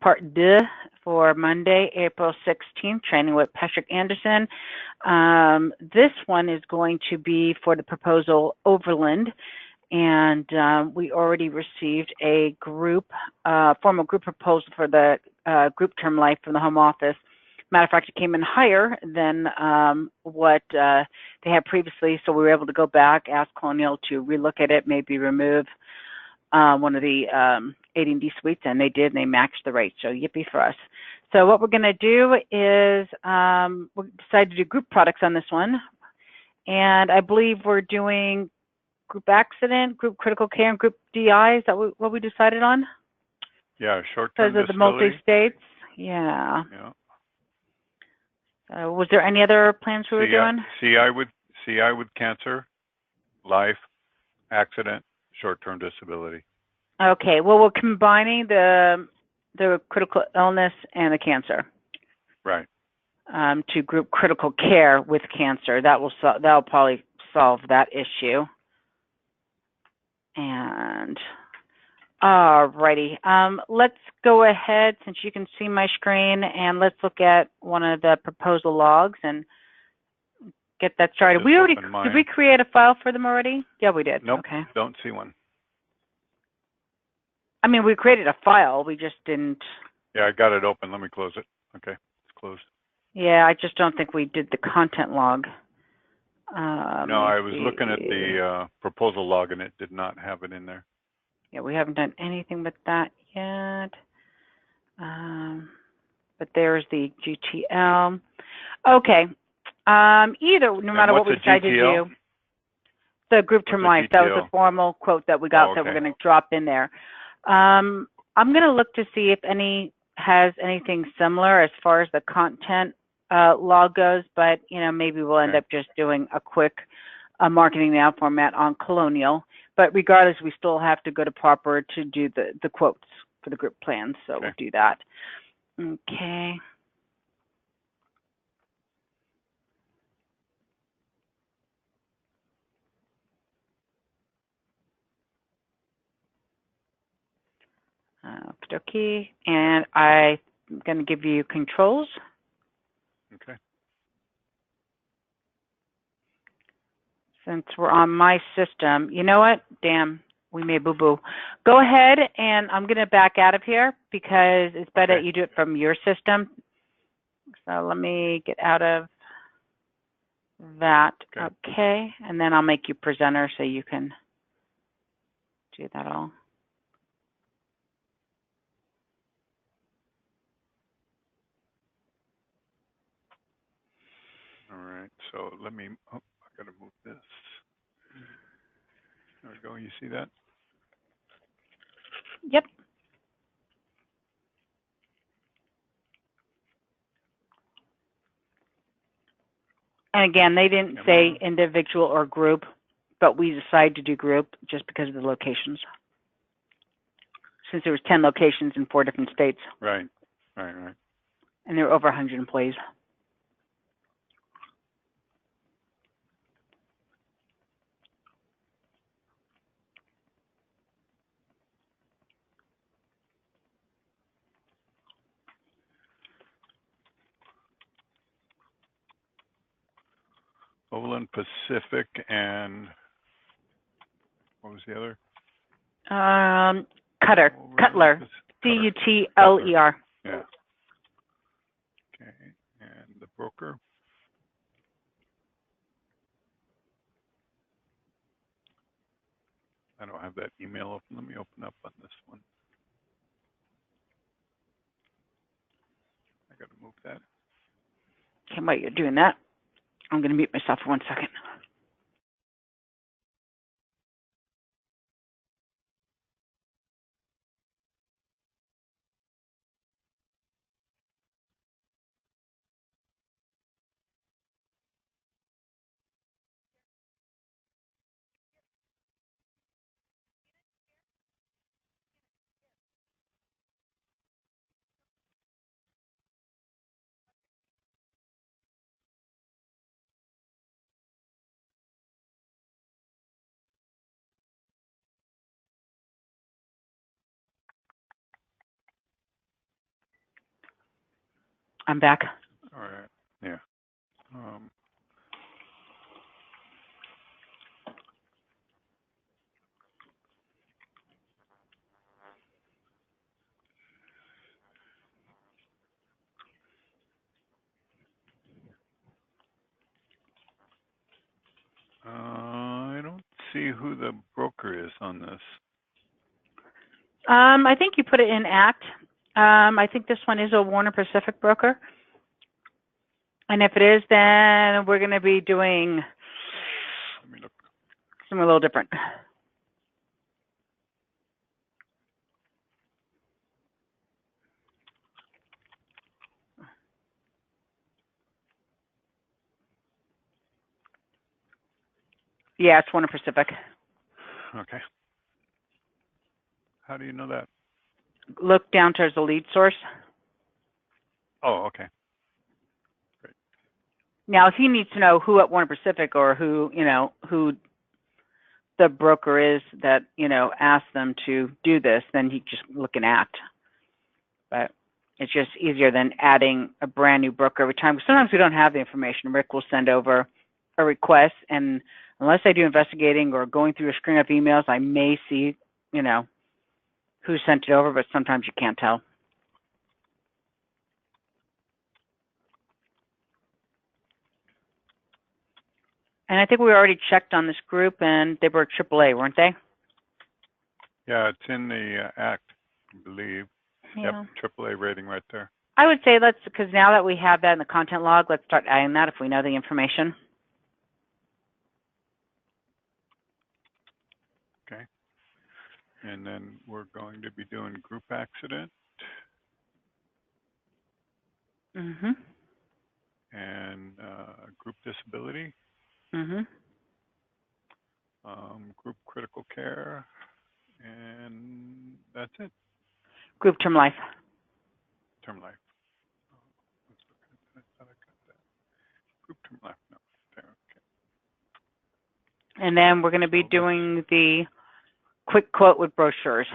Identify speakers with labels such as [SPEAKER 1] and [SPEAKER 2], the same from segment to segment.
[SPEAKER 1] Part D for Monday, April 16th, training with Patrick Anderson. This one is going to be for the proposal Overland, and we already received a formal group proposal for the group term life from the home office. Matter of fact, it came in higher than what they had previously, so we were able to go back, ask Colonial to relook at it, maybe remove one of the AD&D suites, and they did, and they matched the rate, so yippee for us. So what we're going to do is we decided to do group products on this one, and I believe we're doing group accident, group critical care, and group DI. Is that what we decided on?
[SPEAKER 2] Yeah, short-term disability.
[SPEAKER 1] Because of the multi-states? Yeah. Was there any other plans we were doing?
[SPEAKER 2] CI with cancer, life, accident, short-term disability.
[SPEAKER 1] Okay. Well, we're combining the critical illness and the cancer.
[SPEAKER 2] Right.
[SPEAKER 1] To group critical care with cancer. That'll probably solve that issue. And alrighty, let's go ahead, since you can see my screen, and let's look at one of the proposal logs and get that started. Did we create a file for them already? Yeah, we did.
[SPEAKER 2] Nope,
[SPEAKER 1] okay.
[SPEAKER 2] Don't see one.
[SPEAKER 1] I mean, we created a file, we just didn't.
[SPEAKER 2] Yeah, I got it open. Let me close it. Okay, it's closed.
[SPEAKER 1] Yeah, I just don't think we did the content log.
[SPEAKER 2] No, I was looking at the proposal log, and it did not have it in there.
[SPEAKER 1] Yeah, we haven't done anything with that yet. But there's the GTL. Okay. No matter what we decide to do. The group term life. That was a formal quote that we got that we're going to drop in there. I'm going to look to see if any has anything similar as far as the content log goes, but maybe we'll end up just doing a quick marketing now format on Colonial. But regardless, we still have to go to proper to do the quotes for the group plans, so we'll do that. Okay. Okay, and I'm going to give you controls.
[SPEAKER 2] Okay.
[SPEAKER 1] Since we're on my system, you know what? Damn, we made boo-boo. Go ahead, and I'm going to back out of here because it's better you do it from your system. So let me get out of that. Okay, and then I'll make you presenter so you can do that all.
[SPEAKER 2] All right, so let me, I got to move this. There we go, you see that?
[SPEAKER 1] Yep. And again, they didn't say individual or group, but we decided to do group just because of the locations. Since there was 10 locations in 4 different states.
[SPEAKER 2] Right.
[SPEAKER 1] And there were over 100 employees.
[SPEAKER 2] Overland Pacific and what was the other?
[SPEAKER 1] Cutler. C-U-T-L-E-R.
[SPEAKER 2] Yeah. Okay, and the broker. I don't have that email open. Let me open up on this one. I got to move that.
[SPEAKER 1] Okay, while you're doing that, I'm going to mute myself for 1 second. I'm back.
[SPEAKER 2] All right. Yeah. I don't see who the broker is on this.
[SPEAKER 1] I think you put it in ACT. I think this one is a Warner Pacific broker. And if it is, then we're going to be doing
[SPEAKER 2] Let me look.
[SPEAKER 1] something a little different. Yeah, it's Warner Pacific.
[SPEAKER 2] Okay. How do you know that?
[SPEAKER 1] Look down towards the lead source.
[SPEAKER 2] Oh, okay. Great.
[SPEAKER 1] Now, if he needs to know who at Warner Pacific or who, who the broker is that, asked them to do this, then he just look in ACT. But it's just easier than adding a brand new broker every time. Sometimes we don't have the information. Rick will send over a request, and unless I do investigating or going through a string of emails, I may see, who sent it over, but sometimes you can't tell. And I think we already checked on this group, and they were AAA, weren't they?
[SPEAKER 2] Yeah, it's in the ACT, I believe.
[SPEAKER 1] Yeah.
[SPEAKER 2] Yep, AAA rating right there.
[SPEAKER 1] I would say because now that we have that in the content log, let's start adding that if we know the information.
[SPEAKER 2] Okay. And then we're going to be doing group accident.
[SPEAKER 1] Mm-hmm.
[SPEAKER 2] And group disability.
[SPEAKER 1] Mm-hmm.
[SPEAKER 2] Group critical care. And that's it.
[SPEAKER 1] Group term life.
[SPEAKER 2] Term life. Let's look at that. I thought I got that. Group term life. No. There. Okay.
[SPEAKER 1] And then we're going to be doing the quick quote with brochures.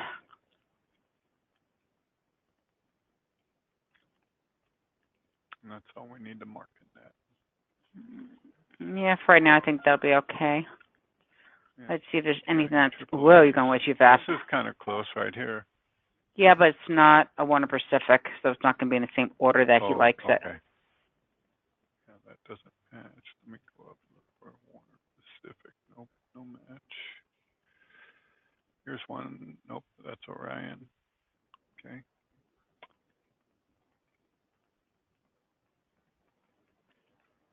[SPEAKER 2] And that's all we need to mark in that.
[SPEAKER 1] Yeah, for right now, I think that'll be okay.
[SPEAKER 2] Yeah.
[SPEAKER 1] Let's see if there's anything that's, whoa, you're going way too fast.
[SPEAKER 2] This is kind of close right here.
[SPEAKER 1] Yeah, but it's not a Warner Pacific, so it's not going to be in the same order that he likes it.
[SPEAKER 2] Okay. Yeah, that doesn't match. Let me go up and look for Warner Pacific. Nope, no match. Here's one. Nope, that's Orion. Okay.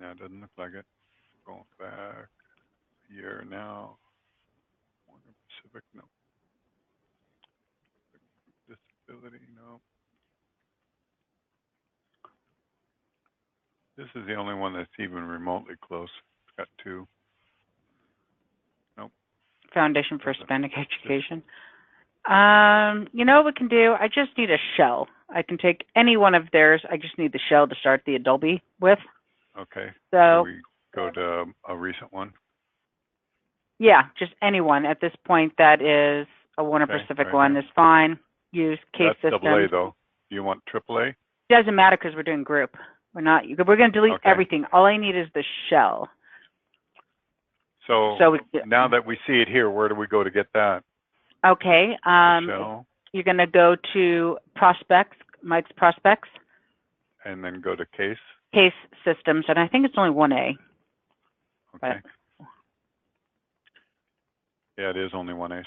[SPEAKER 2] Yeah, it doesn't look like it. Going back a year now. Warner Pacific, no. Disability, no. This is the only one that's even remotely close. It's got two. Nope.
[SPEAKER 1] Foundation for Hispanic Education. You know what we can do? I just need a shell. I can take any one of theirs. I just need the shell to start the Adobe with.
[SPEAKER 2] Okay.
[SPEAKER 1] So
[SPEAKER 2] we go to a recent one?
[SPEAKER 1] Yeah, just anyone at this point that is a Warner Pacific right one is fine. Use case
[SPEAKER 2] That's
[SPEAKER 1] system.
[SPEAKER 2] AA though. Do you want AAA?
[SPEAKER 1] Doesn't matter because we're doing group. We're going to delete everything. All I need is the shell.
[SPEAKER 2] So now that we see it here, where do we go to get that?
[SPEAKER 1] Okay. You're going to go to prospects, Mike's prospects.
[SPEAKER 2] And then go to case?
[SPEAKER 1] Case systems, and I think it's only 1A.
[SPEAKER 2] Okay. Yeah, it is only 1A.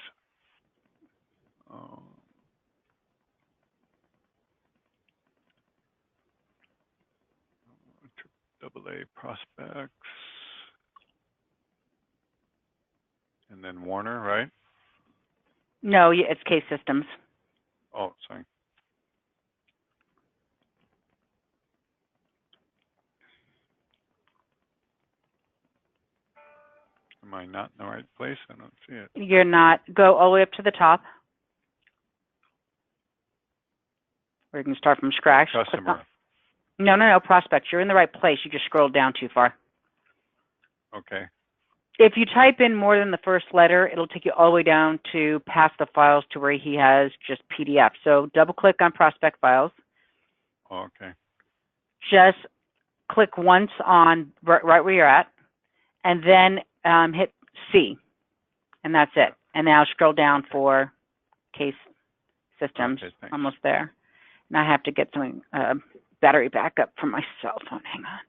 [SPEAKER 2] AA prospects. And then Warner, right?
[SPEAKER 1] No, it's case systems.
[SPEAKER 2] Oh, sorry. Am I not in the right place? I don't see it.
[SPEAKER 1] You're not. Go all the way up to the top. Or you can start from scratch.
[SPEAKER 2] Customer.
[SPEAKER 1] No, prospects. You're in the right place. You just scrolled down too far.
[SPEAKER 2] Okay.
[SPEAKER 1] If you type in more than the first letter, it'll take you all the way down to past the files to where he has just PDF. So double click on prospect files.
[SPEAKER 2] Okay.
[SPEAKER 1] just click once on right where you're at, and then hit C, and that's it. And now scroll down for case systems.
[SPEAKER 2] Okay, thanks.
[SPEAKER 1] Almost there. Now I have to get some battery backup from my cell phone. Hang on.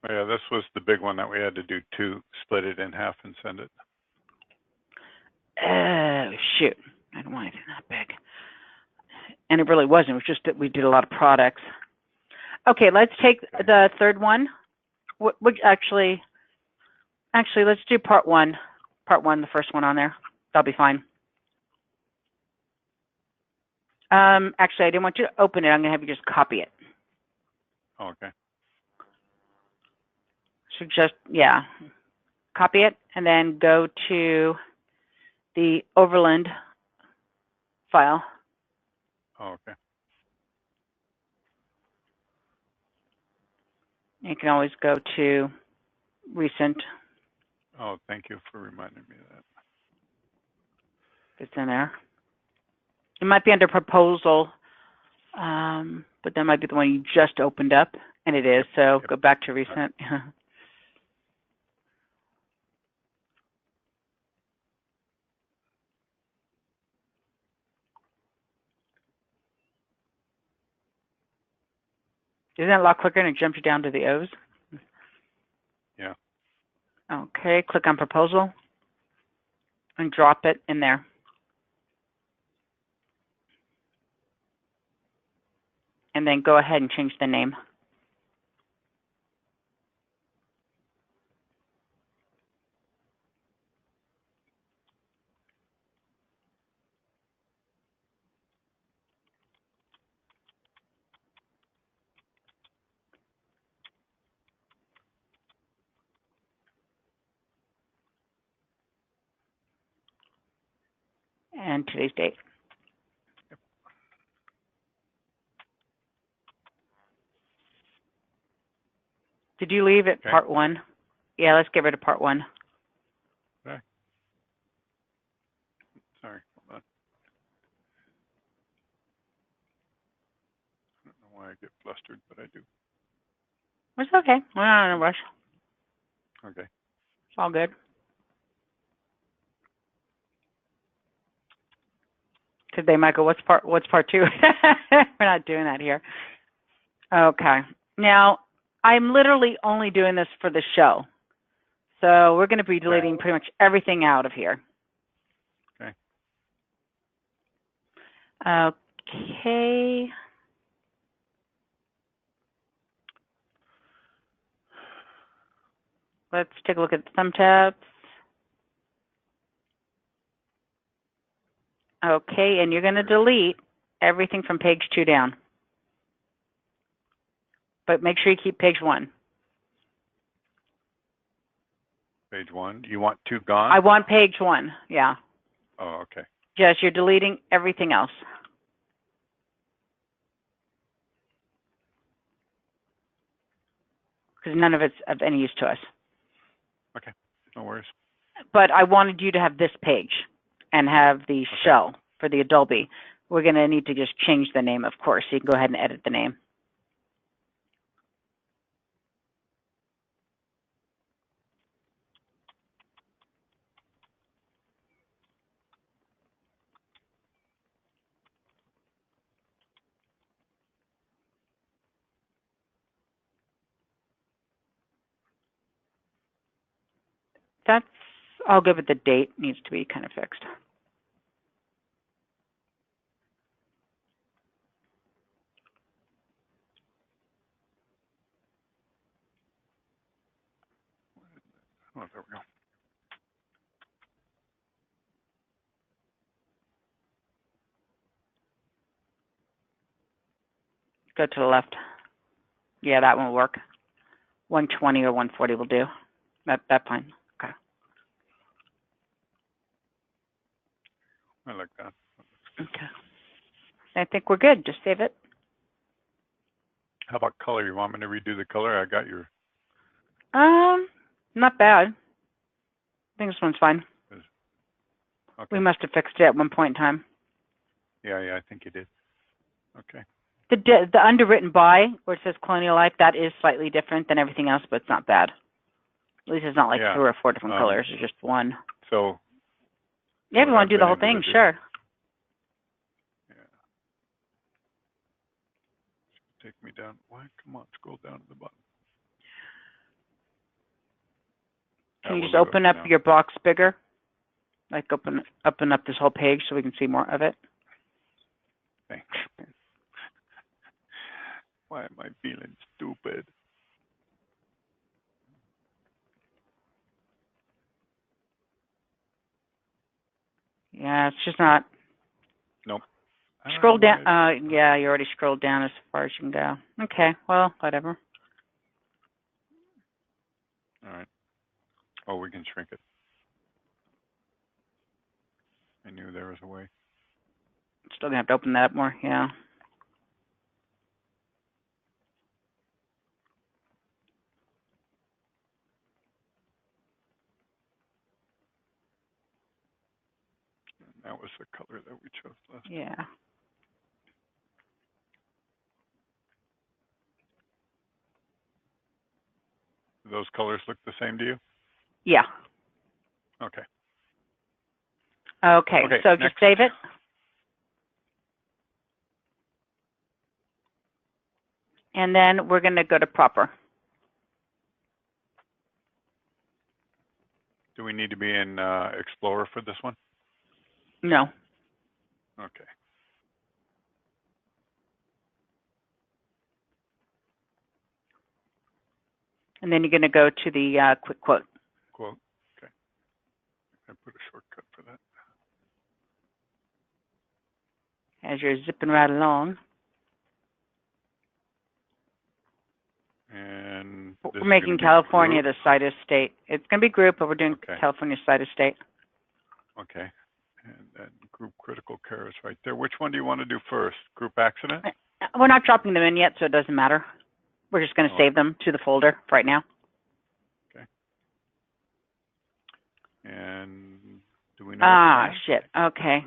[SPEAKER 2] Oh, yeah, this was the big one that we had to do two, split it in half and send it.
[SPEAKER 1] Oh, shoot. I don't want anything that big. And it really wasn't. It was just that we did a lot of products. Okay, let's take the third one. Actually, let's do part one. Part one, the first one on there. That'll be fine. Actually, I didn't want you to open it. I'm going to have you just copy it.
[SPEAKER 2] Oh, okay.
[SPEAKER 1] So just, yeah, copy it and then go to the Overland file.
[SPEAKER 2] Oh, okay.
[SPEAKER 1] You can always go to recent.
[SPEAKER 2] Oh, thank you for reminding me of that.
[SPEAKER 1] It's in there. It might be under proposal, but that might be the one you just opened up, and it is. So
[SPEAKER 2] Yep.
[SPEAKER 1] Go back to recent. Isn't that a lot quicker and it jumps you down to the O's?
[SPEAKER 2] Yeah.
[SPEAKER 1] Okay, click on proposal and drop it in there. And then go ahead and change the name. And today's date. Did you leave at part one? Yeah, let's get rid of part one.
[SPEAKER 2] Okay. Sorry, hold on. I don't know why I get flustered, but I do.
[SPEAKER 1] It's okay. We're not in a rush.
[SPEAKER 2] Okay.
[SPEAKER 1] It's all good. Because they might go, what's part two? We're not doing that here. Okay. Now, I'm literally only doing this for the show. So we're going to be deleting pretty much everything out of here.
[SPEAKER 2] Okay.
[SPEAKER 1] Okay. Let's take a look at the thumb tabs. Okay, and you're going to delete everything from page 2 down. But make sure you keep page 1.
[SPEAKER 2] Page 1. You want 2 gone?
[SPEAKER 1] I want page 1, yeah.
[SPEAKER 2] Oh, okay.
[SPEAKER 1] Yes, you're deleting everything else. Because none of it's of any use to us.
[SPEAKER 2] Okay, no worries.
[SPEAKER 1] But I wanted you to have this page and have the shell for the Adobe. We're going to need to just change the name, of course, so you can go ahead and edit the name. That's all good, but the date needs to be kind of fixed.
[SPEAKER 2] Oh, there we go.
[SPEAKER 1] Go to the left. Yeah, that won't work. 120 or 140 will do. That's fine. Okay.
[SPEAKER 2] I like that.
[SPEAKER 1] Okay. I think we're good. Just save it.
[SPEAKER 2] How about color? You want me to redo the color? I got your.
[SPEAKER 1] Not bad. I think this one's fine.
[SPEAKER 2] Okay.
[SPEAKER 1] We must have fixed it at one point in time.
[SPEAKER 2] Yeah, I think you did. Okay.
[SPEAKER 1] The underwritten by, where it says Colonial Life, that is slightly different than everything else, but it's not bad. At least it's not like 3 or 4 different colors. It's just one.
[SPEAKER 2] So.
[SPEAKER 1] Yeah, if you want to do the whole thing, sure.
[SPEAKER 2] Yeah. Take me down. Why? Come on, scroll down to the bottom.
[SPEAKER 1] Can you just open up your box bigger? Like open up this whole page so we can see more of it.
[SPEAKER 2] Thanks. Why am I feeling stupid?
[SPEAKER 1] Yeah, it's just not.
[SPEAKER 2] Nope.
[SPEAKER 1] Scroll down. Yeah, you already scrolled down as far as you can go. Okay, well, whatever.
[SPEAKER 2] All right. Oh, we can shrink it. I knew there was a way.
[SPEAKER 1] Still gonna have to open that up more, yeah.
[SPEAKER 2] That was the color that we chose last time.
[SPEAKER 1] Yeah.
[SPEAKER 2] Do those colors look the same to you?
[SPEAKER 1] Yeah.
[SPEAKER 2] Okay.
[SPEAKER 1] Okay, so just save it. And then we're going to go to proper.
[SPEAKER 2] Do we need to be in Explorer for this one?
[SPEAKER 1] No.
[SPEAKER 2] Okay.
[SPEAKER 1] And then you're going to go to the quick quote.
[SPEAKER 2] Quote. Okay. I put a shortcut for that.
[SPEAKER 1] As you're zipping right along.
[SPEAKER 2] And
[SPEAKER 1] we're making California the site of state. It's going to be group, but we're doing California site of state.
[SPEAKER 2] Okay. And then group critical care is right there. Which one do you want to do first? Group accident?
[SPEAKER 1] We're not dropping them in yet, so it doesn't matter. We're just going to save them to the folder for right now.
[SPEAKER 2] Okay. And do we know?
[SPEAKER 1] Shit. Okay.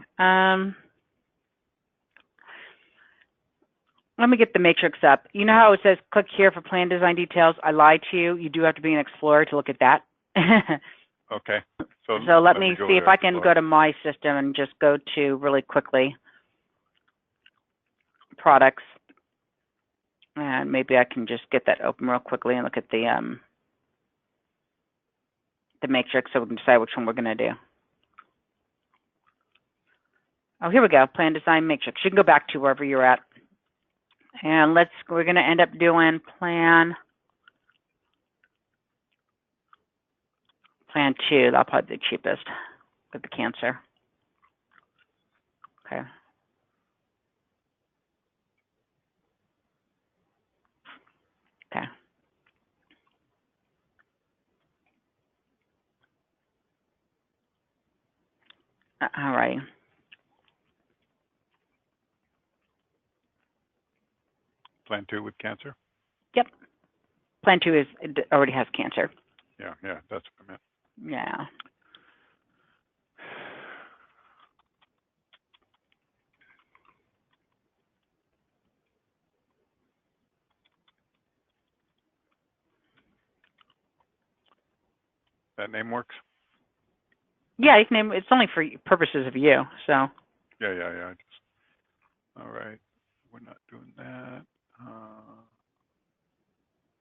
[SPEAKER 1] Let me get the matrix up. You know how it says click here for plan design details? I lied to you. You do have to be an Explorer to look at that.
[SPEAKER 2] Okay. So
[SPEAKER 1] let me see if I can go to my system and just go to really quickly products. And maybe I can just get that open real quickly and look at the matrix so we can decide which one we're going to do. Oh, here we go. Plan design matrix. You can go back to wherever you're at. And we're going to end up doing plan 2. That'll probably be the cheapest with the cancer. Okay. Okay. All right.
[SPEAKER 2] Plan 2 with cancer?
[SPEAKER 1] Yep. Plan 2 already has cancer.
[SPEAKER 2] Yeah, that's what I meant.
[SPEAKER 1] Yeah.
[SPEAKER 2] That name works?
[SPEAKER 1] Yeah, you can name it's only for purposes of you, so.
[SPEAKER 2] Yeah. All right. We're not doing that.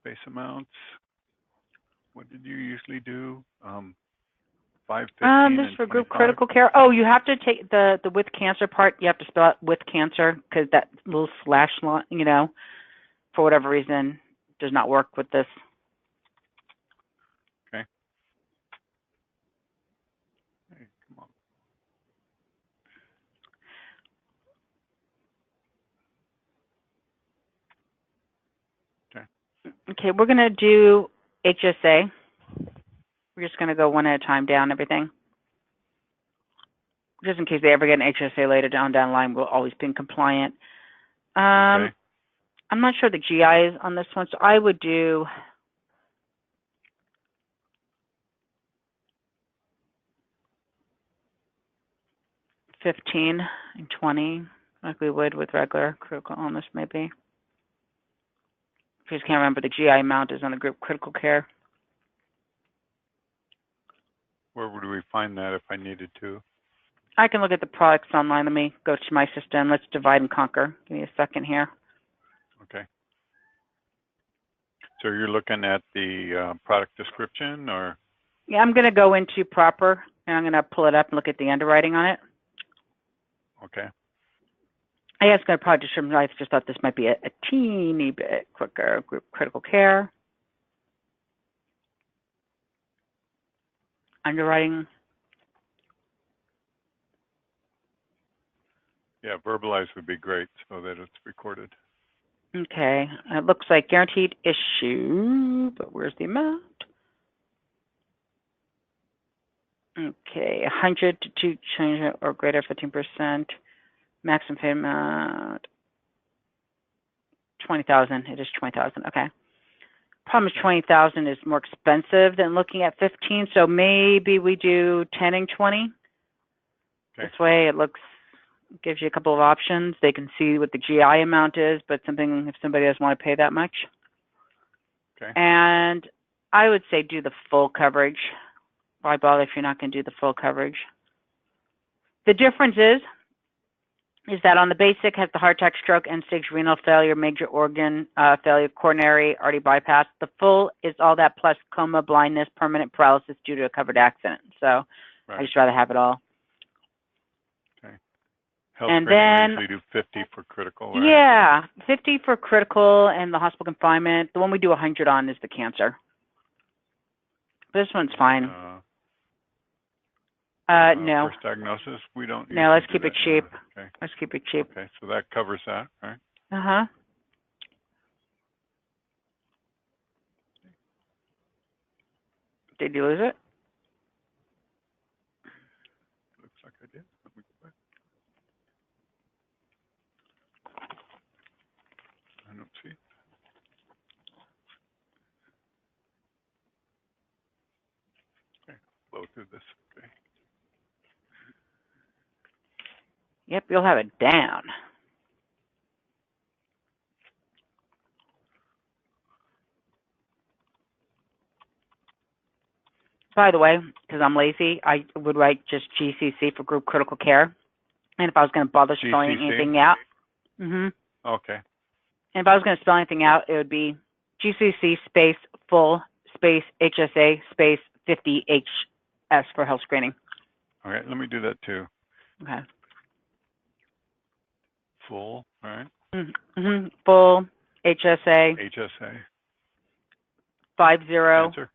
[SPEAKER 2] Base amounts. What did you usually do? 515
[SPEAKER 1] this is for group critical care. Oh, you have to take the with cancer part. You have to spell it with cancer because that little slash line, for whatever reason, does not work with this.
[SPEAKER 2] Okay. Hey, come on.
[SPEAKER 1] Okay, we're going to do HSA. We're just going to go one at a time down everything. just in case they ever get an HSA later down the line, we'll always be compliant.
[SPEAKER 2] Okay.
[SPEAKER 1] I'm not sure the GI is on this one, so I would do $15 and $20, like we would with regular critical illness, maybe. I just can't remember the GI amount is on the group critical care.
[SPEAKER 2] Where would we find that if I needed to?
[SPEAKER 1] I can look at the products online. Let me go to my system. Let's divide and conquer. Give me a second here.
[SPEAKER 2] Okay. So you're looking at the product description, or?
[SPEAKER 1] Yeah, I'm going to go into proper, and I'm going to pull it up and look at the underwriting on it.
[SPEAKER 2] Okay.
[SPEAKER 1] I guess going to product description. I just thought this might be a teeny bit quicker. Group critical care. Underwriting.
[SPEAKER 2] Yeah, verbalized would be great so that it's recorded.
[SPEAKER 1] Okay. It looks like guaranteed issue, but where's the amount? Okay, 100 to 2 change or greater 15%. Maximum payment amount 20,000. It is 20,000. Okay. Problem is 20,000 is more expensive than looking at 15, so maybe we do 10 and 20.
[SPEAKER 2] Okay.
[SPEAKER 1] This way, it gives you a couple of options. They can see what the GI amount is, but if somebody doesn't want to pay that much.
[SPEAKER 2] Okay.
[SPEAKER 1] And I would say do the full coverage. Why bother if you're not going to do the full coverage? The difference is that on the basic has the heart attack, stroke, end-stage renal failure, major organ failure, coronary, artery bypass. The full is all that plus coma, blindness, permanent paralysis due to a covered accident. So
[SPEAKER 2] Right.
[SPEAKER 1] I just rather have it all.
[SPEAKER 2] Okay. Health
[SPEAKER 1] And
[SPEAKER 2] screening,
[SPEAKER 1] then,
[SPEAKER 2] we usually do 50 for critical, right?
[SPEAKER 1] Yeah, 50 for critical and the hospital confinement. The one we do 100 on is the cancer. This one's fine. No.
[SPEAKER 2] First diagnosis, we don't.
[SPEAKER 1] No, let's
[SPEAKER 2] usually
[SPEAKER 1] keep
[SPEAKER 2] do
[SPEAKER 1] it cheap.
[SPEAKER 2] that. Okay.
[SPEAKER 1] Let's keep it cheap.
[SPEAKER 2] Okay, so that covers that, right?
[SPEAKER 1] Uh-huh. Did you lose it?
[SPEAKER 2] Looks like I did. Let me go back. I don't see it. Okay, flow through this. Okay.
[SPEAKER 1] Yep, you'll have it down. By the way, because I'm lazy, I would write just GCC for group critical care. And if I was going to bother spelling
[SPEAKER 2] GCC?
[SPEAKER 1] anything out, and
[SPEAKER 2] Okay.
[SPEAKER 1] if I was going to spell anything out, it would be GCC space full space HSA space 50HS for health screening.
[SPEAKER 2] All right, let me do that too.
[SPEAKER 1] Okay.
[SPEAKER 2] Full, all right.
[SPEAKER 1] Full HSA
[SPEAKER 2] HSA.
[SPEAKER 1] 50
[SPEAKER 2] Cancer.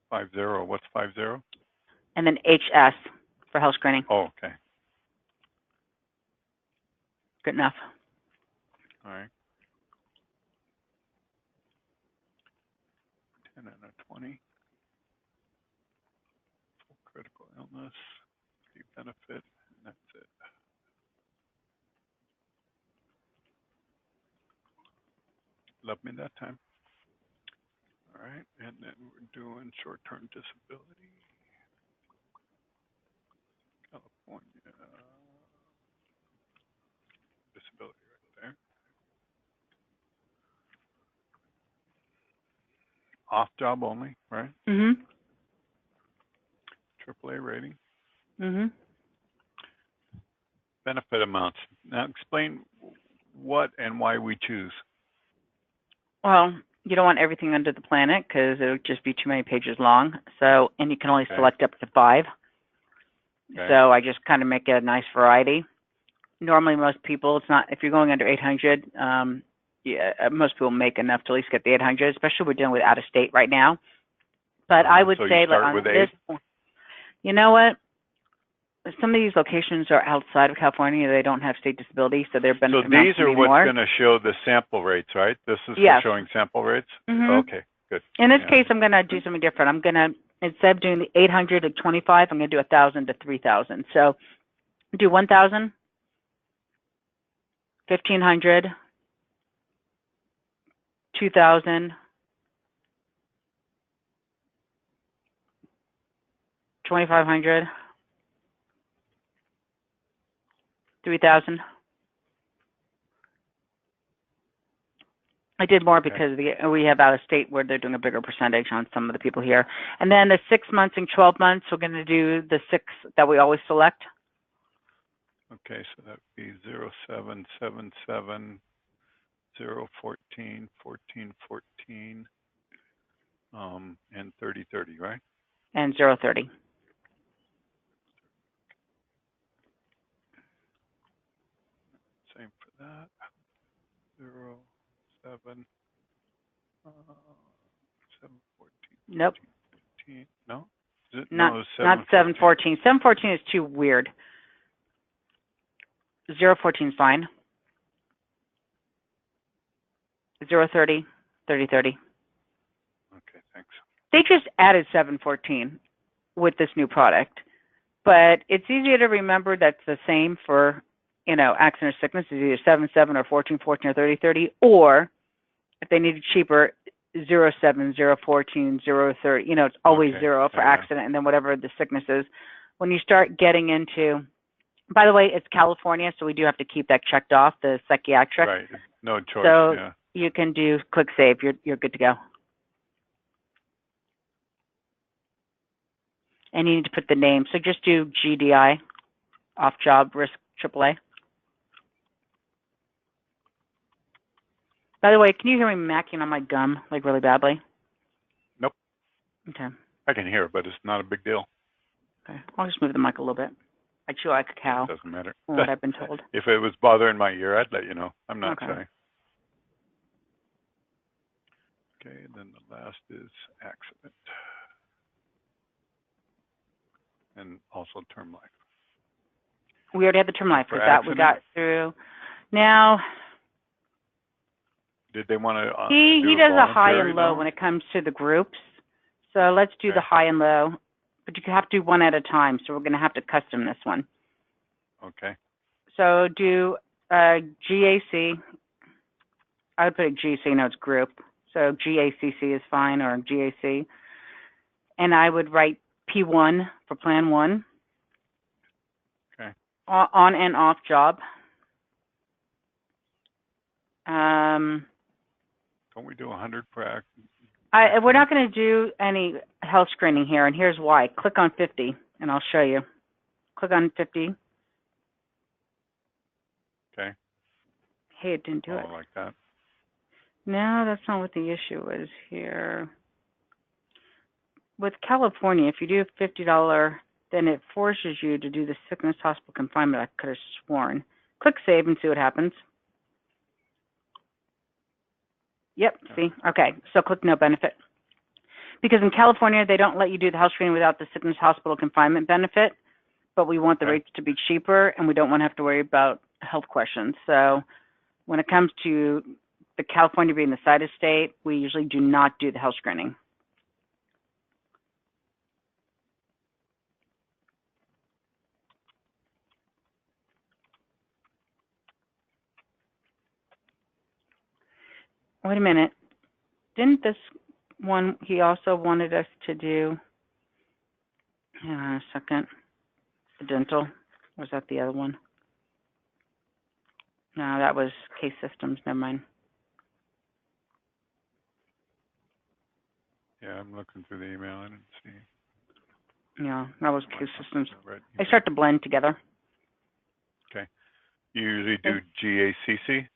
[SPEAKER 2] 50. What's 50?
[SPEAKER 1] and then HS for health screening.
[SPEAKER 2] Oh, okay.
[SPEAKER 1] Good enough.
[SPEAKER 2] All right. 10 and a 20. Full critical illness. The benefit, and that's it. Love me that time. All right, and then we're doing short-term disability. California. Disability right there. Off job only, right? AAA rating. Benefit amounts. Now explain what and why we choose.
[SPEAKER 1] Well, you don't want everything under the planet because it would just be too many pages long. So, and you can only select up to 5.
[SPEAKER 2] Okay.
[SPEAKER 1] So I just kind of make it a nice variety. Normally, most people, it's not, if you're going under 800, yeah, most people make enough to at least get the 800, especially we're dealing with out of state right now. But I would
[SPEAKER 2] so
[SPEAKER 1] say
[SPEAKER 2] you start
[SPEAKER 1] on
[SPEAKER 2] with
[SPEAKER 1] this,
[SPEAKER 2] 8?
[SPEAKER 1] You know what? Some of these locations are outside of California. They don't have state disability, so their benefit
[SPEAKER 2] So these are what's
[SPEAKER 1] more.
[SPEAKER 2] going to show the sample rates, right? This is
[SPEAKER 1] Yes.
[SPEAKER 2] for showing sample rates? Okay, good.
[SPEAKER 1] In this case, I'm going to do something different. I'm going to, instead of doing the 800 to 25, I'm going to do 1,000 to 3,000. So Do 1,000, 1,500, 2,000, 2,500, 3,000. I did more
[SPEAKER 2] Okay.
[SPEAKER 1] because we have out of state where they're doing a bigger percentage on some of the people here. And then the 6 months and 12 months, we're going to do the 6 that we always select.
[SPEAKER 2] Okay, so that would be 0777, 014, 1414, and 3030, right?
[SPEAKER 1] And 030.
[SPEAKER 2] Same for that. 07, 714.
[SPEAKER 1] Nope.
[SPEAKER 2] 14. No? Is it?
[SPEAKER 1] Not,
[SPEAKER 2] No,
[SPEAKER 1] not 714. 714 is too weird. 014 is fine. 030, 3030.
[SPEAKER 2] Okay, thanks.
[SPEAKER 1] They just added 714 with this new product, but it's easier to remember that's the same for, you know, accident or sickness is either 77 or 1414 or 3030, or if they need it cheaper, 07, 014, 030. You know, it's always
[SPEAKER 2] Okay.
[SPEAKER 1] 0 for
[SPEAKER 2] Yeah.
[SPEAKER 1] accident, and then whatever the sickness is. When you start getting into, by the way, it's California, so we do have to keep that checked off, the psychiatric.
[SPEAKER 2] Right. No choice.
[SPEAKER 1] So
[SPEAKER 2] Yeah.
[SPEAKER 1] you can do click save. You're good to go. And you need to put the name. So just do GDI, off job risk AAA. By the way, can you hear me macking on my gum like really badly?
[SPEAKER 2] Nope.
[SPEAKER 1] Okay.
[SPEAKER 2] I can hear it, but it's not a big deal.
[SPEAKER 1] Okay. I'll just move the mic a little bit. I chew like a cow.
[SPEAKER 2] It doesn't matter.
[SPEAKER 1] From what I've been told.
[SPEAKER 2] If it was bothering my ear, I'd let you know. I'm not
[SPEAKER 1] Okay.
[SPEAKER 2] shy. Okay, and then the last is accident. And also term life.
[SPEAKER 1] We already had the term life
[SPEAKER 2] For
[SPEAKER 1] because that we got through. Now,
[SPEAKER 2] did they want to
[SPEAKER 1] he does a high and low
[SPEAKER 2] though?
[SPEAKER 1] when it comes to the groups. So let's do the high and low, but you have to do one at a time. So we're going to have to custom this one.
[SPEAKER 2] Okay.
[SPEAKER 1] So do GAC. I would put a G so you know it's group. So GACC is fine, or GAC. And I would write P1 for plan 1.
[SPEAKER 2] Okay.
[SPEAKER 1] On and off job.
[SPEAKER 2] Don't we do 100 per act?
[SPEAKER 1] We're not going to do any health screening here, and here's why. Click on 50, and I'll show you. Click on 50.
[SPEAKER 2] Okay.
[SPEAKER 1] Hey, it didn't do it.
[SPEAKER 2] Like that.
[SPEAKER 1] No, that's not what the issue is here. With California, if you do $50, then it forces you to do the sickness hospital confinement. I could have sworn. Click save and see what happens. Yep, see? Okay, so click no benefit. Because in California, they don't let you do the health screening without the sickness hospital confinement benefit, but we want the rates to be cheaper, and we don't want to have to worry about health questions. So when it comes to the California being the side of state, we usually do not do the health screening. Wait a minute. Didn't this one, he also wanted us to do, hang on a second, the dental? Was that the other one? No, that was case systems, never mind.
[SPEAKER 2] Yeah, I'm looking through the email. I didn't see.
[SPEAKER 1] Yeah, that was case systems. They start to blend together.
[SPEAKER 2] Okay. You usually do GACC?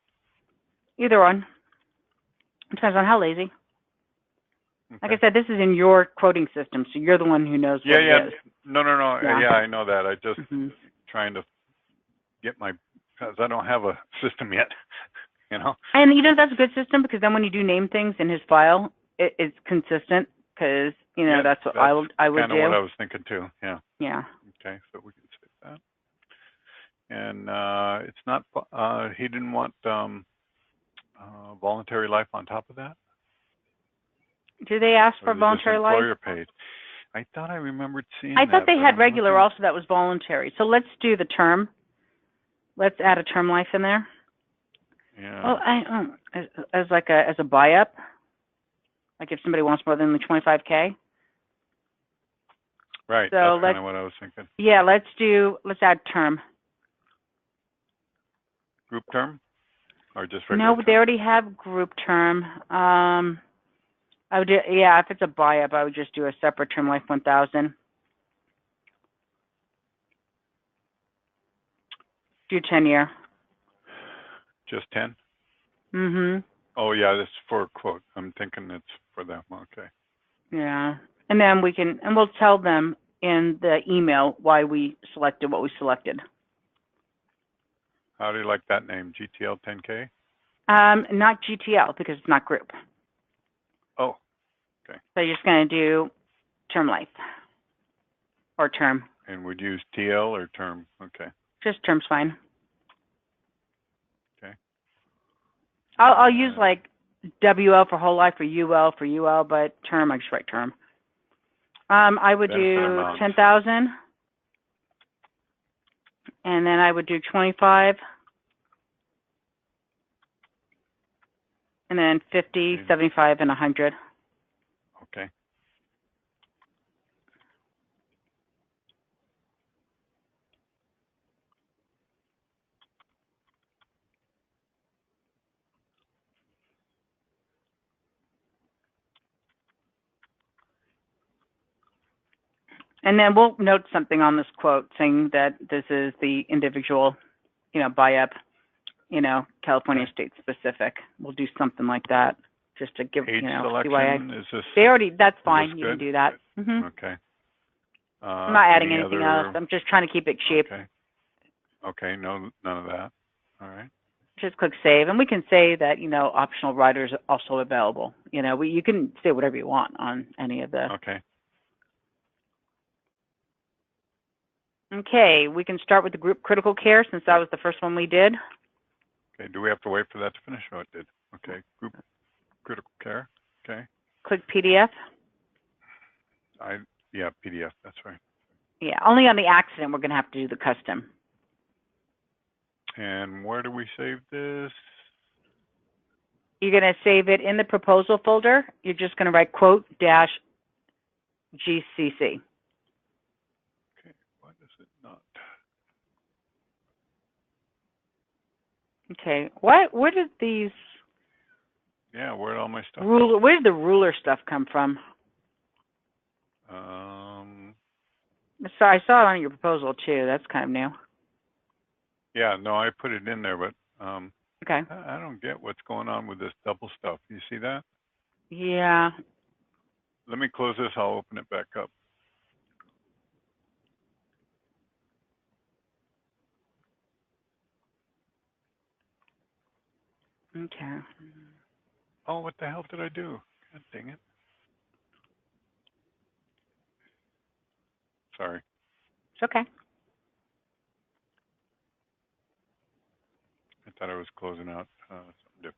[SPEAKER 1] Either one. Depends on how lazy.
[SPEAKER 2] Okay.
[SPEAKER 1] Like I said, this is in your quoting system, so you're the one who knows what it is.
[SPEAKER 2] No. Yeah, I know that. I just trying to get my, because I don't have a system yet, you know?
[SPEAKER 1] And, you know, that's a good system because then when you do name things in his file, it's consistent because, you know, that's what I would do.
[SPEAKER 2] Kind of what I was thinking too, yeah.
[SPEAKER 1] Yeah.
[SPEAKER 2] Okay, so we can save that. And it's not, he didn't want voluntary life on top of that?
[SPEAKER 1] Do they ask for
[SPEAKER 2] Or is it
[SPEAKER 1] voluntary
[SPEAKER 2] just
[SPEAKER 1] life?
[SPEAKER 2] employer paid? I thought I remembered seeing
[SPEAKER 1] I
[SPEAKER 2] that.
[SPEAKER 1] thought they
[SPEAKER 2] but
[SPEAKER 1] had
[SPEAKER 2] I'm
[SPEAKER 1] regular
[SPEAKER 2] looking.
[SPEAKER 1] also that was voluntary. So let's do the term. Let's add a term life in there.
[SPEAKER 2] Yeah.
[SPEAKER 1] Well, as a buy-up, like if somebody wants more than the 25K.
[SPEAKER 2] Right.
[SPEAKER 1] So
[SPEAKER 2] That's kind of what I was thinking.
[SPEAKER 1] yeah, let's add term.
[SPEAKER 2] Group term, or just regular
[SPEAKER 1] No,
[SPEAKER 2] term?
[SPEAKER 1] they already have group term. I would do, yeah, if it's a buy-up, I would just do a separate term life 1,000. Do 10-year.
[SPEAKER 2] Just 10?
[SPEAKER 1] Mm-hmm.
[SPEAKER 2] Oh, yeah, this is for a quote. I'm thinking it's for them. Okay.
[SPEAKER 1] Yeah. And then we'll tell them in the email why we selected what we selected.
[SPEAKER 2] How do you like that name? GTL 10K?
[SPEAKER 1] Not GTL because it's not group.
[SPEAKER 2] Oh, okay.
[SPEAKER 1] So you're just going to do term life or term.
[SPEAKER 2] And would use TL or term? Okay.
[SPEAKER 1] Just term's fine.
[SPEAKER 2] Okay.
[SPEAKER 1] I'll use like WL for whole life or UL for UL, but term, I just write term. I would do 10,000. And then I would do 25. And then 50, 75, and 100.
[SPEAKER 2] Okay.
[SPEAKER 1] And then we'll note something on this quote saying that this is the individual, buy-up, California state specific. We'll do something like that just to give,
[SPEAKER 2] Age
[SPEAKER 1] CYA.
[SPEAKER 2] selection, is this?
[SPEAKER 1] That's fine. You can do that. Mm-hmm.
[SPEAKER 2] Okay.
[SPEAKER 1] I'm not adding anything
[SPEAKER 2] other...
[SPEAKER 1] else. I'm just trying to keep it cheap.
[SPEAKER 2] Okay. Okay, no, none of that. All right.
[SPEAKER 1] Just click save. And we can say that, optional riders are also available. You can say whatever you want on any of the.
[SPEAKER 2] Okay.
[SPEAKER 1] Okay, we can start with the group critical care since that was the first one we did.
[SPEAKER 2] Okay, do we have to wait for that to finish? Oh, it did. Okay, group critical care. Okay.
[SPEAKER 1] Click PDF.
[SPEAKER 2] Yeah, PDF, that's right.
[SPEAKER 1] Yeah, only on the accident we're going to have to do the custom.
[SPEAKER 2] And where do we save this?
[SPEAKER 1] You're going to save it in the proposal folder. You're just going to write quote dash GCC.
[SPEAKER 2] Okay, why does it not?
[SPEAKER 1] Okay, where did these?
[SPEAKER 2] Yeah, where'd all my stuff
[SPEAKER 1] Where did the ruler stuff come from? So I saw it on your proposal too. That's kind of new.
[SPEAKER 2] Yeah, no, I put it in there, but
[SPEAKER 1] okay.
[SPEAKER 2] I don't get what's going on with this double stuff. You see that?
[SPEAKER 1] Yeah.
[SPEAKER 2] Let me close this. I'll open it back up.
[SPEAKER 1] Okay.
[SPEAKER 2] Oh, what the hell did I do? God dang it. Sorry.
[SPEAKER 1] It's okay.
[SPEAKER 2] I thought I was closing out something different.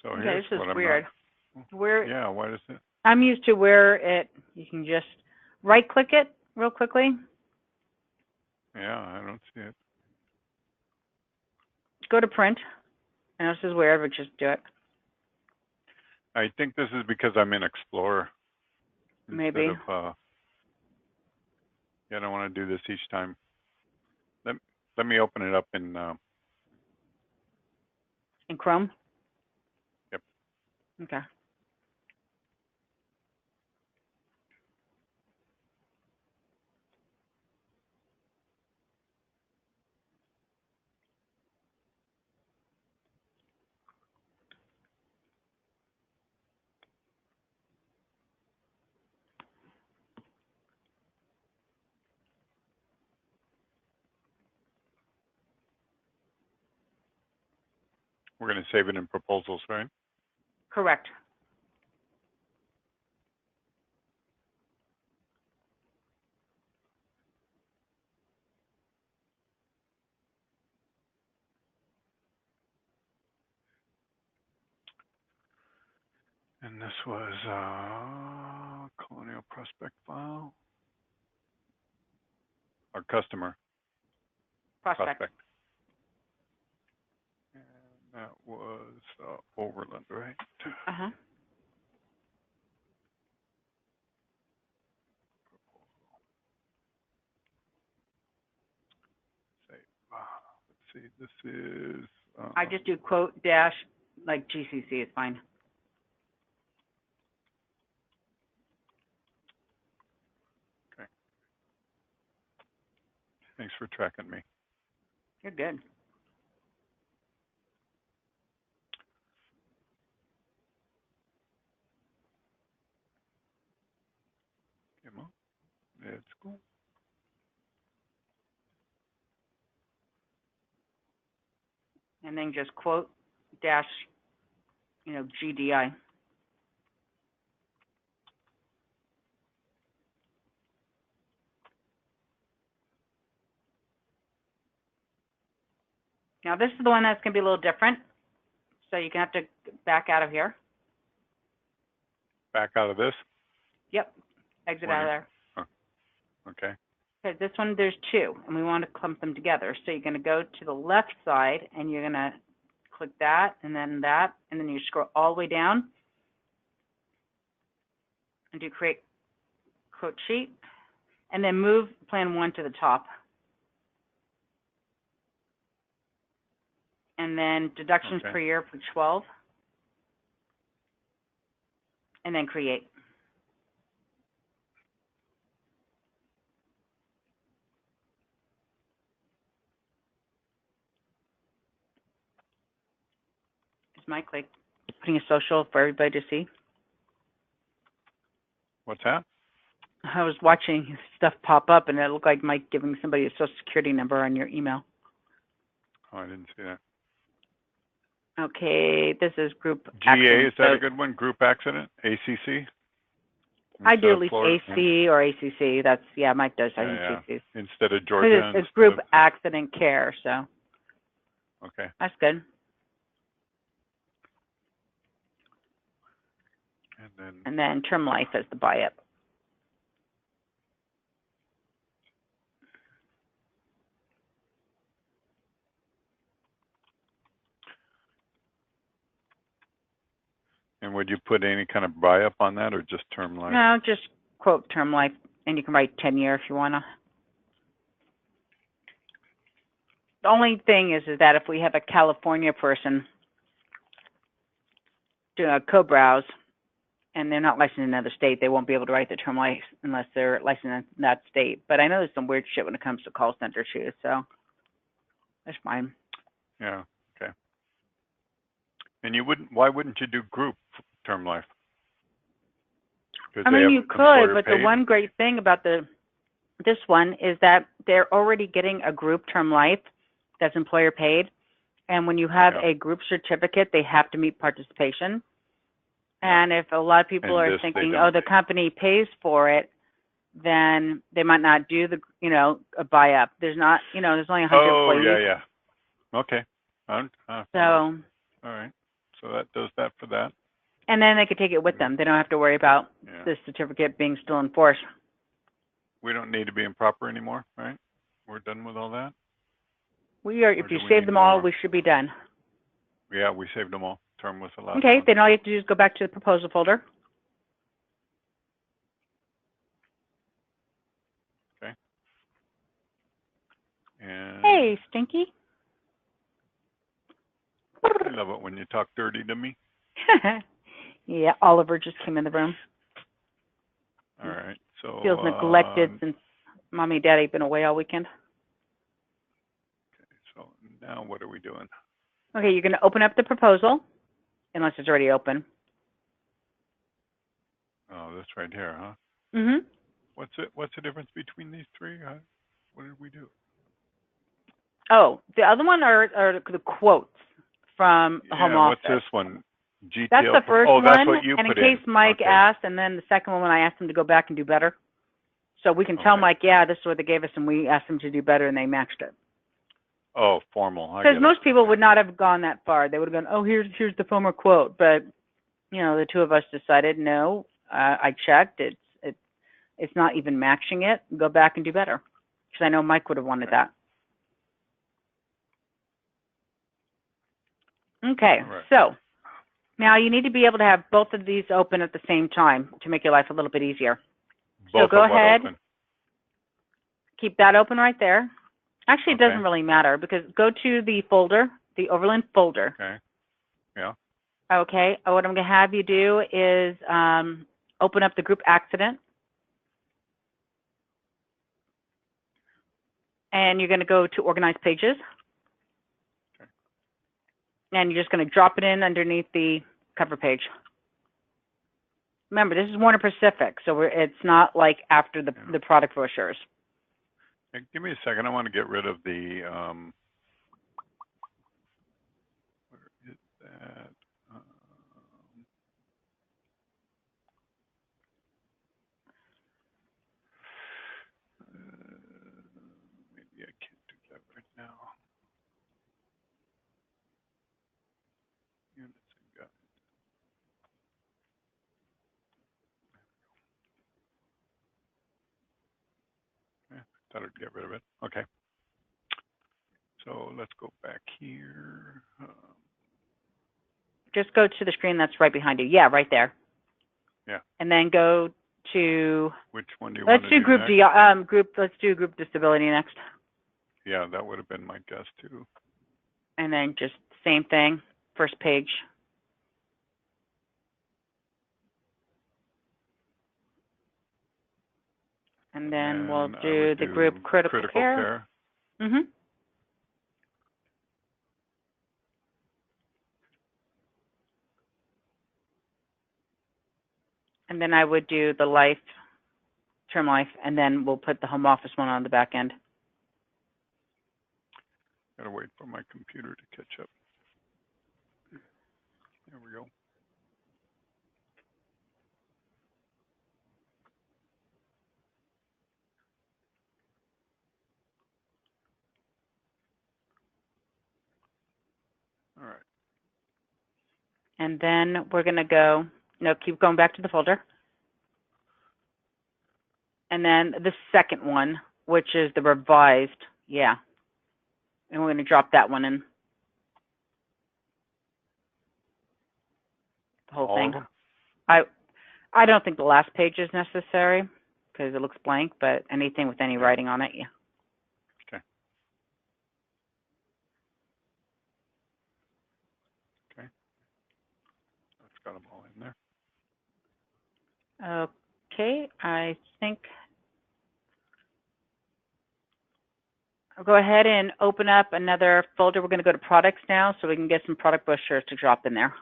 [SPEAKER 2] So
[SPEAKER 1] okay,
[SPEAKER 2] here's
[SPEAKER 1] this is
[SPEAKER 2] what I'm
[SPEAKER 1] weird.
[SPEAKER 2] not... Yeah, why does it...
[SPEAKER 1] I'm used to where you can just right click it real quickly.
[SPEAKER 2] Yeah, I don't see it.
[SPEAKER 1] Go to print. I know this is weird, but just do it.
[SPEAKER 2] I think this is because I'm in Explorer.
[SPEAKER 1] Maybe.
[SPEAKER 2] Instead of, yeah, I don't want to do this each time. Let me open it up in,
[SPEAKER 1] In Chrome?
[SPEAKER 2] Yep.
[SPEAKER 1] Okay.
[SPEAKER 2] we're going to save it in proposals, right?
[SPEAKER 1] Correct.
[SPEAKER 2] And this was Colonial Prospect file. Our customer.
[SPEAKER 1] Prospect.
[SPEAKER 2] And that was Overland, right?
[SPEAKER 1] Uh-huh.
[SPEAKER 2] Save. Let's see. This is.
[SPEAKER 1] I just do quote dash, like GCC is fine.
[SPEAKER 2] Okay. Thanks for tracking me.
[SPEAKER 1] You're good.
[SPEAKER 2] Come on. Let's go.
[SPEAKER 1] And then just quote dash, GDI. Now this is the one that's going to be a little different. So you're going to have to back out of here.
[SPEAKER 2] Back out of this.
[SPEAKER 1] Yep. Exit out of there.
[SPEAKER 2] Okay.
[SPEAKER 1] Okay, this one, there's two, and we want to clump them together. So you're going to go to the left side, and you're going to click that, and then you scroll all the way down and do create quote sheet, and then move plan 1 to the top. And then deductions per year for 12, and then create. Is Mike like putting a social for everybody to see?
[SPEAKER 2] What's that?
[SPEAKER 1] I was watching stuff pop up, and it looked like Mike giving somebody a social security number on your email.
[SPEAKER 2] Oh, I didn't see that.
[SPEAKER 1] Okay, this is group
[SPEAKER 2] GA,
[SPEAKER 1] accident.
[SPEAKER 2] is that a good one? Group accident? ACC?
[SPEAKER 1] I do at least AC or ACC. That's, yeah, Mike does. I think GCs.
[SPEAKER 2] Instead of Georgia.
[SPEAKER 1] It's group accident care, so.
[SPEAKER 2] Okay.
[SPEAKER 1] That's good. And then term life as the buy-up.
[SPEAKER 2] And would you put any kind of buy-up on that, or just term life?
[SPEAKER 1] No, just quote term life, and you can write 10-year if you want to. The only thing is that if we have a California person doing a co-browse and they're not licensed in another state, they won't be able to write the term life unless they're licensed in that state. But I know there's some weird shit when it comes to call center too, so that's fine.
[SPEAKER 2] Yeah. Okay. And why wouldn't you do group term life?
[SPEAKER 1] I mean, you could, but the one great thing about this one is that they're already getting a group term life that's employer paid. And when you have a group certificate, they have to meet participation. And if a lot of people are thinking, oh, the company pays for it, then they might not do the, a buy-up. There's not, there's only 100 employees.
[SPEAKER 2] Oh, yeah. Okay.
[SPEAKER 1] So.
[SPEAKER 2] All right. So that does that for that.
[SPEAKER 1] And then they could take it with them. They don't have to worry about the certificate being still in force.
[SPEAKER 2] We don't need to be improper anymore, right? We're done with all that?
[SPEAKER 1] We are. If you save them all, we should be done.
[SPEAKER 2] Yeah, we saved them all. term was the last
[SPEAKER 1] Okay,
[SPEAKER 2] one.
[SPEAKER 1] then all you have to do is go back to the proposal folder.
[SPEAKER 2] Okay. And
[SPEAKER 1] Hey, Stinky.
[SPEAKER 2] I love it when you talk dirty to me.
[SPEAKER 1] Yeah, Oliver just came in the room.
[SPEAKER 2] All right. So
[SPEAKER 1] Feels neglected since Mommy and Daddy have been away all weekend.
[SPEAKER 2] Okay, so now what are we doing?
[SPEAKER 1] Okay, you're going to open up the proposal, unless it's already open.
[SPEAKER 2] Oh, this right here, huh?
[SPEAKER 1] Mm-hmm.
[SPEAKER 2] What's the difference between these three? What did we do?
[SPEAKER 1] Oh, the other one are the quotes from the home office.
[SPEAKER 2] What's this one? GTL.
[SPEAKER 1] That's the first one.
[SPEAKER 2] That's what you
[SPEAKER 1] and
[SPEAKER 2] put
[SPEAKER 1] in case Mike
[SPEAKER 2] okay.
[SPEAKER 1] asked, and then the second one when I asked him to go back and do better. So we can tell Mike, yeah, this is what they gave us, and we asked them to do better, and they matched it.
[SPEAKER 2] Oh, formal.
[SPEAKER 1] Because most people would not have gone that far. They would have gone, oh, here's the former quote. But you know, the two of us decided, no, I checked. It's not even matching it. Go back and do better. Because I know Mike would have wanted that. Okay, so now you need to be able to have both of these open at the same time to make your life a little bit easier. So go ahead, keep that open right there. Actually, it doesn't really matter because go to the folder, the Overland folder.
[SPEAKER 2] Okay. Yeah.
[SPEAKER 1] Okay, what I'm going to have you do is open up the group accident. And you're going to go to organize pages.
[SPEAKER 2] Okay.
[SPEAKER 1] And you're just going to drop it in underneath the cover page. Remember, this is Warner Pacific, so it's not like after the product brochures.
[SPEAKER 2] Hey, give me a second. I want to get rid of the, where is that? Maybe I can't do that right now. Units and guides. Thought I'd get rid of it. Okay. So let's go back here.
[SPEAKER 1] Just go to the screen that's right behind you. Yeah, right there.
[SPEAKER 2] Yeah.
[SPEAKER 1] And then go to.
[SPEAKER 2] Which one do you want to do
[SPEAKER 1] group
[SPEAKER 2] next?
[SPEAKER 1] Let's do group disability next.
[SPEAKER 2] Yeah, that would have been my guess too.
[SPEAKER 1] And then just same thing, first page. And then we'll do the group critical care. Mm-hmm. And then I would do the life, term life, and then we'll put the home office one on the back end.
[SPEAKER 2] Gotta wait for my computer to catch up. There we go. All right.
[SPEAKER 1] And then we're going to go, keep going back to the folder. And then the second one, which is the revised, yeah. And we're going to drop that one in. The whole thing. I don't think the last page is necessary because it looks blank, but anything with any writing on it, yeah.
[SPEAKER 2] Okay. Okay. That's got them all in there.
[SPEAKER 1] Okay, I think I'll go ahead and open up another folder. We're going to go to products now so we can get some product brochures to drop in there.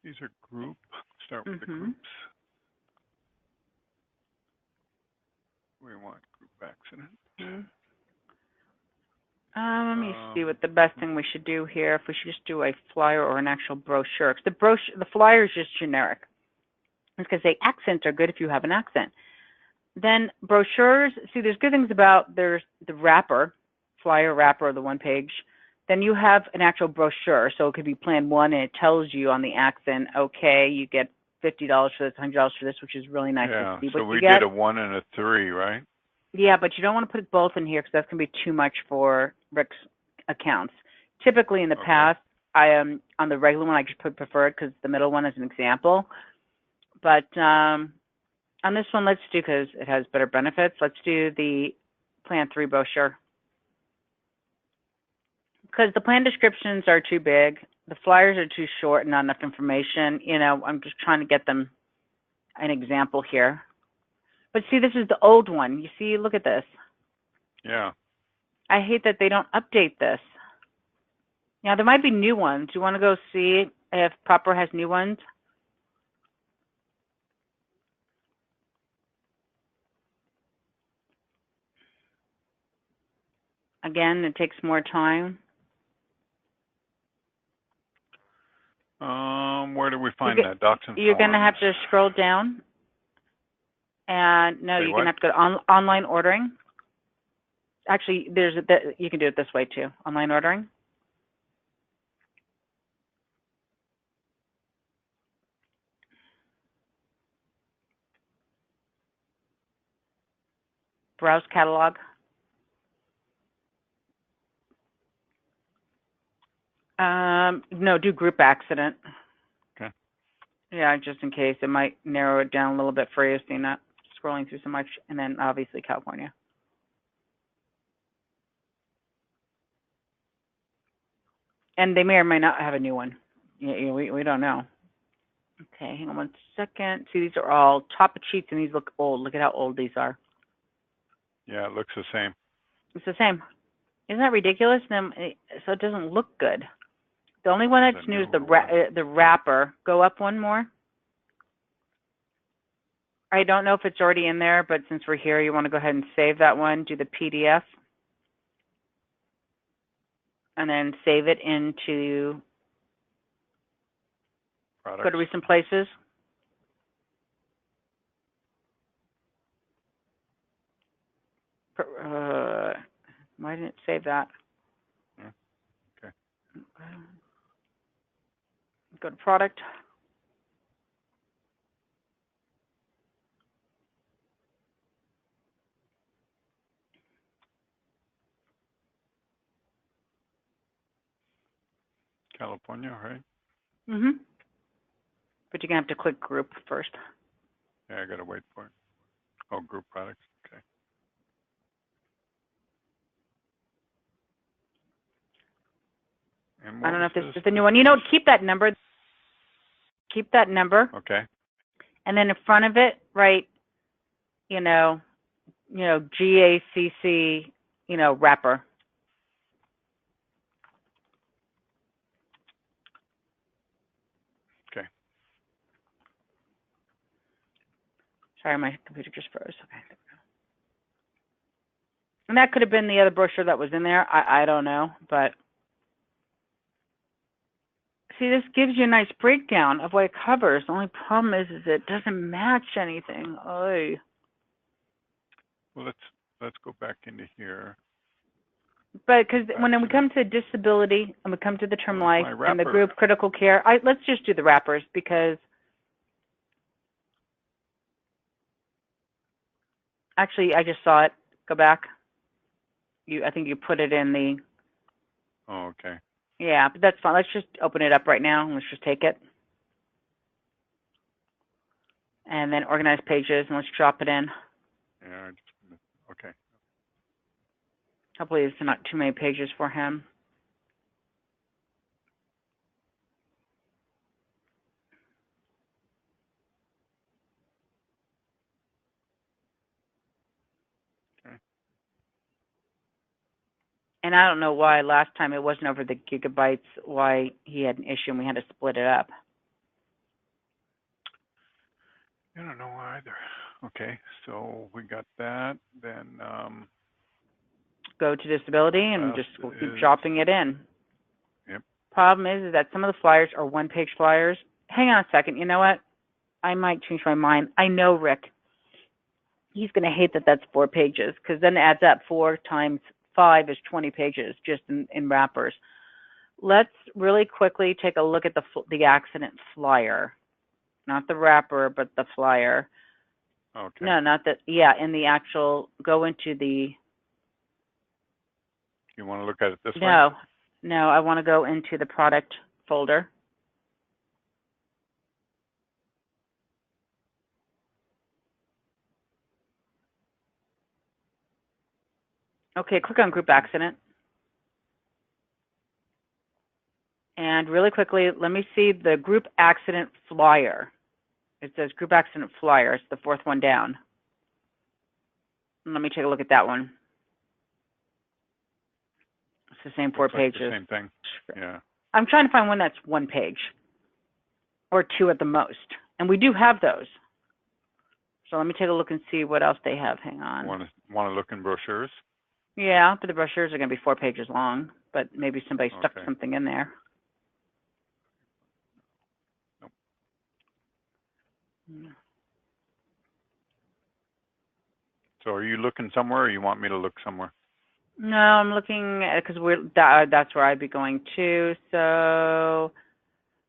[SPEAKER 2] These are group. Start with the groups. We want group accident.
[SPEAKER 1] Let me see what the best thing we should do here. If we should just do a flyer or an actual brochure. Because the flyer is just generic. It's going to say accents are good if you have an accent. Then brochures, see, there's good things about there's the wrapper, flyer wrapper, the one page. Then you have an actual brochure. So it could be plan one and it tells you on the accent, okay, you get $50 for this, $100 for this, which is really nice to see
[SPEAKER 2] so
[SPEAKER 1] what
[SPEAKER 2] we
[SPEAKER 1] you get.
[SPEAKER 2] did a 1 and a 3, right?
[SPEAKER 1] Yeah, but you don't want to put both in here because that's going to be too much for Rick's accounts. Typically in the past, I am on the regular one, I just put preferred because the middle one is an example. But on this one, let's do, because it has better benefits, let's do the Plan 3 brochure. Because the plan descriptions are too big, the flyers are too short and not enough information. You know, I'm just trying to get them an example here. But see, this is the old one. You see, look at this.
[SPEAKER 2] Yeah.
[SPEAKER 1] I hate that they don't update this. Now, there might be new ones. You want to go see if Proper has new ones? Again, it takes more time.
[SPEAKER 2] Where do we find that? Docs and
[SPEAKER 1] You're going to have
[SPEAKER 2] forms.
[SPEAKER 1] to scroll down. And no,
[SPEAKER 2] Say
[SPEAKER 1] you're
[SPEAKER 2] what?
[SPEAKER 1] going to have to go to online ordering. Actually, you can do it this way too, online ordering. Browse catalog. No, do group accident.
[SPEAKER 2] Okay.
[SPEAKER 1] Yeah, just in case. It might narrow it down a little bit for you so you're not scrolling through so much. And then obviously California. And they may or may not have a new one. We don't know. Okay, hang on 1 second. See, these are all top sheets, and these look old. Look at how old these are.
[SPEAKER 2] Yeah, it looks the same.
[SPEAKER 1] It's the same. Isn't that ridiculous? So it doesn't look good. The only one that's new is the wrapper. Go up one more. I don't know if it's already in there, but since we're here, you want to go ahead and save that one. Do the PDF. And then save it into
[SPEAKER 2] Products.
[SPEAKER 1] Go to recent places. Why didn't it save that?
[SPEAKER 2] Yeah. Okay.
[SPEAKER 1] Go to product.
[SPEAKER 2] California, right?
[SPEAKER 1] Mm-hmm. But you're going to have to click group first.
[SPEAKER 2] Yeah, I got to wait for it. Oh, group products. Okay. And
[SPEAKER 1] I don't know if this
[SPEAKER 2] this
[SPEAKER 1] is the new one. You know, keep that number. Keep that number.
[SPEAKER 2] Okay.
[SPEAKER 1] And then in front of it, write, GACC, wrapper.
[SPEAKER 2] Okay.
[SPEAKER 1] Sorry, my computer just froze. Okay. And that could have been the other brochure that was in there. I don't know, but see, this gives you a nice breakdown of what it covers. The only problem is it doesn't match anything. Oy.
[SPEAKER 2] Well, let's go back into here.
[SPEAKER 1] But because when we come to disability and we come to the term life and the group critical care, let's just do the wrappers because actually I just saw it. Go back. I think you put it in the.
[SPEAKER 2] Oh, okay.
[SPEAKER 1] Yeah, but that's fine. Let's just open it up right now and let's just take it. And then organize pages and let's drop it in.
[SPEAKER 2] Yeah. Okay.
[SPEAKER 1] Hopefully, it's not too many pages for him.
[SPEAKER 2] Okay.
[SPEAKER 1] And I don't know why last time it wasn't over the gigabytes, why he had an issue and we had to split it up.
[SPEAKER 2] I don't know either. Okay, so we got that. Then
[SPEAKER 1] go to disability and just keep dropping it in.
[SPEAKER 2] Yep.
[SPEAKER 1] Problem is that some of the flyers are one-page flyers. Hang on a second. You know what? I might change my mind. I know Rick. He's going to hate that that's 4 pages because then it adds up. 4 times 5 is 20 pages just in wrappers. Let's really quickly take a look at the accident flyer. not the wrapper, but the flyer.
[SPEAKER 2] Okay.
[SPEAKER 1] No, not the, yeah, in the actual, go into the,
[SPEAKER 2] You want to look at it this way?
[SPEAKER 1] no, I want to go into the product folder. Okay, click on group accident. And really quickly, let me see the group accident flyer. It says group accident flyer. It's the fourth one down. Let me take a look at that one. It's the same 4
[SPEAKER 2] Looks like
[SPEAKER 1] pages.
[SPEAKER 2] the same thing. Yeah.
[SPEAKER 1] I'm trying to find one that's 1 page or 2 at the most. And we do have those. So let me take a look and see what else they have. Hang on.
[SPEAKER 2] Want to look in brochures?
[SPEAKER 1] Yeah, but the brochures are going to be 4 pages long, but maybe somebody stuck
[SPEAKER 2] Okay.
[SPEAKER 1] something in there.
[SPEAKER 2] Nope. So are you looking somewhere, or you want me to look somewhere?
[SPEAKER 1] No, I'm looking at, because that's where I'd be going to. So,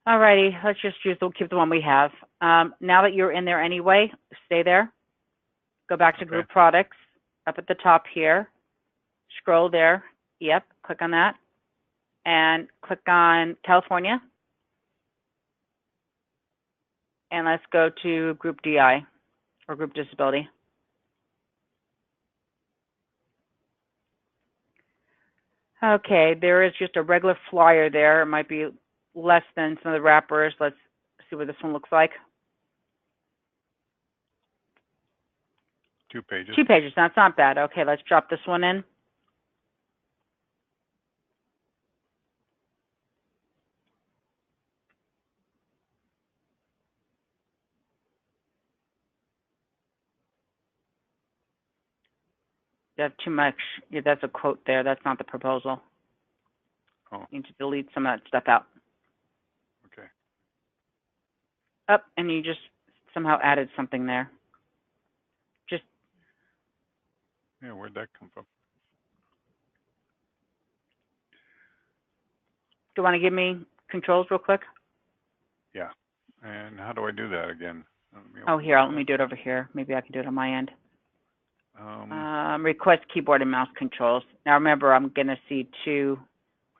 [SPEAKER 1] alrighty, let's just keep the one we have. Now that you're in there anyway, stay there. Go back to
[SPEAKER 2] Okay.
[SPEAKER 1] Group Products up at the top here. Scroll there. Yep, click on that. And click on California. And let's go to Group DI, or Group Disability. Okay, there is just a regular flyer there. It might be less than some of the wrappers. Let's see what this one looks like.
[SPEAKER 2] 2 pages.
[SPEAKER 1] 2 pages, that's not bad. Okay, let's drop this one in. You have too much. Yeah, that's a quote there. That's not the proposal.
[SPEAKER 2] Oh.
[SPEAKER 1] You need to delete some of that stuff out.
[SPEAKER 2] Okay.
[SPEAKER 1] Up, and you just somehow added something there. Just.
[SPEAKER 2] Yeah, where'd that come from?
[SPEAKER 1] Do you want to give me controls real quick?
[SPEAKER 2] Yeah. And how do I do that again?
[SPEAKER 1] Oh, here, let me do it over here. Maybe I can do it on my end.
[SPEAKER 2] Um,
[SPEAKER 1] Request keyboard and mouse controls. Now remember, I'm going to see 2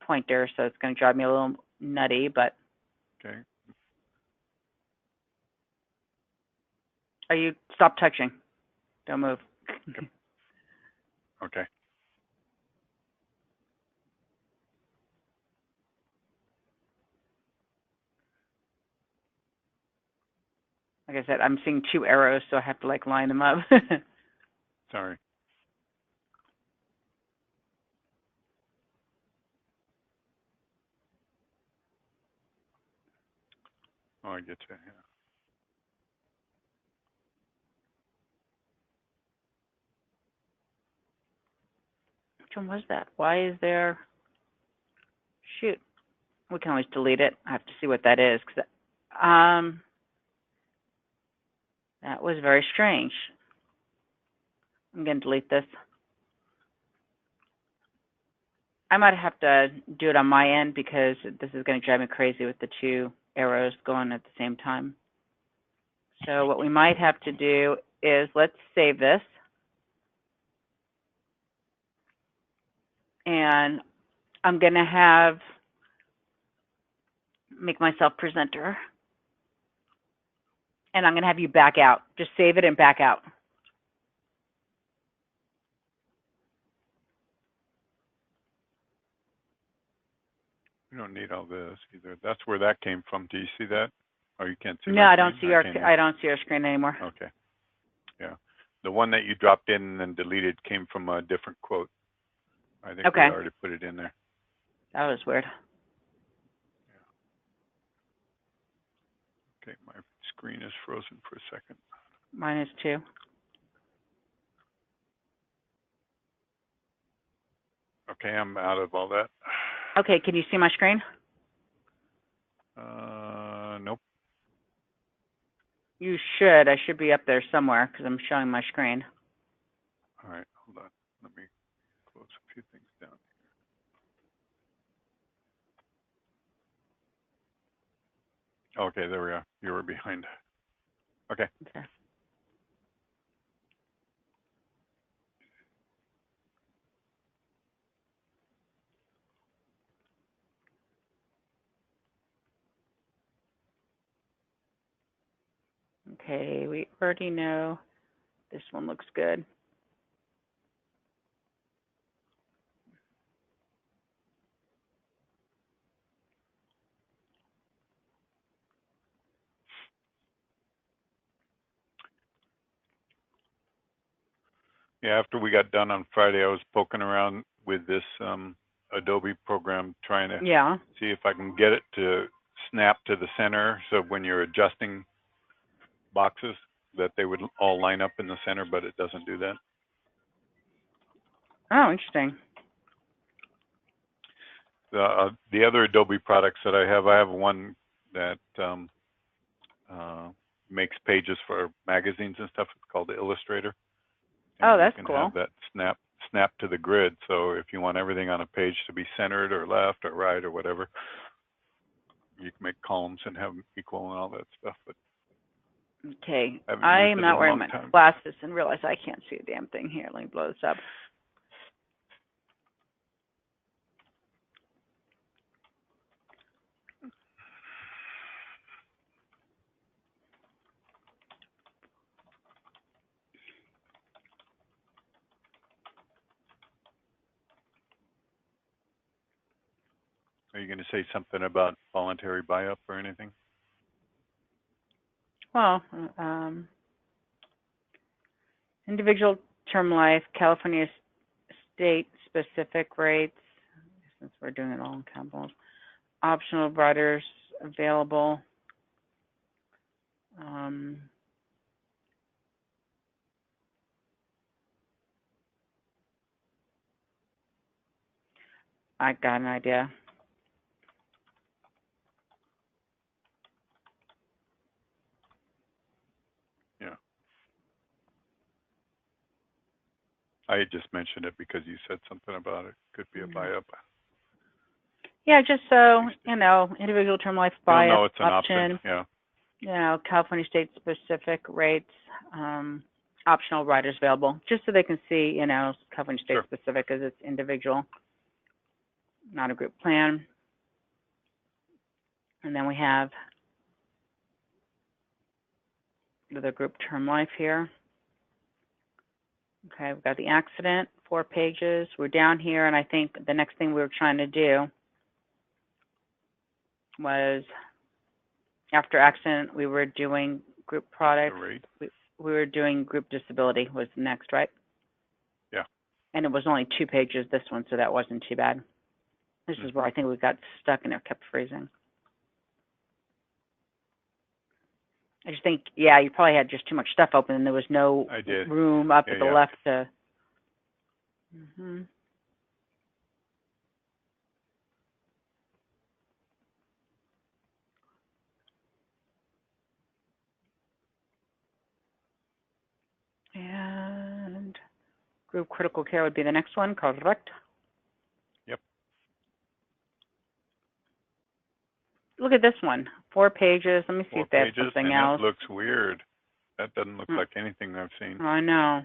[SPEAKER 1] pointers, so it's going to drive me a little nutty, but.
[SPEAKER 2] Okay.
[SPEAKER 1] Are you, stop touching. Don't move.
[SPEAKER 2] Okay.
[SPEAKER 1] Like I said, I'm seeing 2 arrows, so I have to like line them up.
[SPEAKER 2] Sorry. Oh, I get you. Yeah.
[SPEAKER 1] Which one was that? Why is there, shoot, we can always delete it. I have to see what that is. Cause that was very strange. I'm going to delete this. I might have to do it on my end because this is going to drive me crazy with the 2 arrows going at the same time. So what we might have to do is, let's save this. And I'm going to make myself presenter. And I'm going to have you back out. Just save it and back out.
[SPEAKER 2] You don't need all this either. That's where that came from. Do you see that? Oh, you can't see.
[SPEAKER 1] No,
[SPEAKER 2] my
[SPEAKER 1] I don't
[SPEAKER 2] screen?
[SPEAKER 1] see I don't see our screen anymore.
[SPEAKER 2] Okay. Yeah. The one that you dropped in and then deleted came from a different quote. I think we already put it in there.
[SPEAKER 1] That was weird.
[SPEAKER 2] Okay, my screen is frozen for a second.
[SPEAKER 1] Mine is too.
[SPEAKER 2] Okay, I'm out of all that.
[SPEAKER 1] Okay, can you see my screen?
[SPEAKER 2] Nope.
[SPEAKER 1] You should. I should be up there somewhere because I'm showing my screen.
[SPEAKER 2] All right, hold on. Let me close a few things down here. Okay, there we are. You were behind. Okay.
[SPEAKER 1] Okay. Okay, we already know this one looks good.
[SPEAKER 2] Yeah, after we got done on Friday, I was poking around with this Adobe program trying to
[SPEAKER 1] Yeah.
[SPEAKER 2] see if I can get it to snap to the center, so when you're adjusting boxes that they would all line up in the center, but it doesn't do that.
[SPEAKER 1] Oh, interesting.
[SPEAKER 2] The other Adobe products that I have one that makes pages for magazines and stuff. It's called Illustrator,
[SPEAKER 1] Oh,
[SPEAKER 2] and you
[SPEAKER 1] that's
[SPEAKER 2] can
[SPEAKER 1] cool.
[SPEAKER 2] have that snap to the grid. So if you want everything on a page to be centered or left or right or whatever, you can make columns and have them equal and all that stuff. But
[SPEAKER 1] Okay,
[SPEAKER 2] I haven't
[SPEAKER 1] I
[SPEAKER 2] used
[SPEAKER 1] am
[SPEAKER 2] it
[SPEAKER 1] not
[SPEAKER 2] in a
[SPEAKER 1] wearing
[SPEAKER 2] long
[SPEAKER 1] my
[SPEAKER 2] time.
[SPEAKER 1] glasses and realize I can't see a damn thing here. Let me blow this up.
[SPEAKER 2] Are you going to say something about voluntary buy-up or anything?
[SPEAKER 1] Well, individual term life, California state specific rates, since we're doing it all in capitals. Optional riders available. I got an idea.
[SPEAKER 2] Yeah. I just mentioned it because you said something about it. Could be a buy-up.
[SPEAKER 1] Yeah, just so, you know, individual term life
[SPEAKER 2] You'll know
[SPEAKER 1] buy-up
[SPEAKER 2] it's an option. Yeah.
[SPEAKER 1] You know, California state specific rates, optional riders available, just so they can see, you know, California state
[SPEAKER 2] Sure.
[SPEAKER 1] specific because it's individual, not a group plan. And then we have the group term life here. Okay, we've got the accident, 4 pages. We're down here, and I think the next thing we were trying to do was after accident, we were doing group
[SPEAKER 2] The
[SPEAKER 1] products.
[SPEAKER 2] rate.
[SPEAKER 1] We were doing group disability was next, right?
[SPEAKER 2] Yeah.
[SPEAKER 1] And it was only 2 pages, this one, so that wasn't too bad. This is where I think we got stuck and it kept freezing. I just think, yeah, you probably had just too much stuff open and there was no
[SPEAKER 2] I did.
[SPEAKER 1] room up
[SPEAKER 2] Yeah,
[SPEAKER 1] at the
[SPEAKER 2] yeah.
[SPEAKER 1] left to. Mhm. And group critical care would be the next one, correct?
[SPEAKER 2] Yep.
[SPEAKER 1] Look at this one, 4 pages. Let me see
[SPEAKER 2] 4
[SPEAKER 1] if they have
[SPEAKER 2] pages,
[SPEAKER 1] something
[SPEAKER 2] and
[SPEAKER 1] else.
[SPEAKER 2] it looks weird. That doesn't look like anything I've seen.
[SPEAKER 1] I know.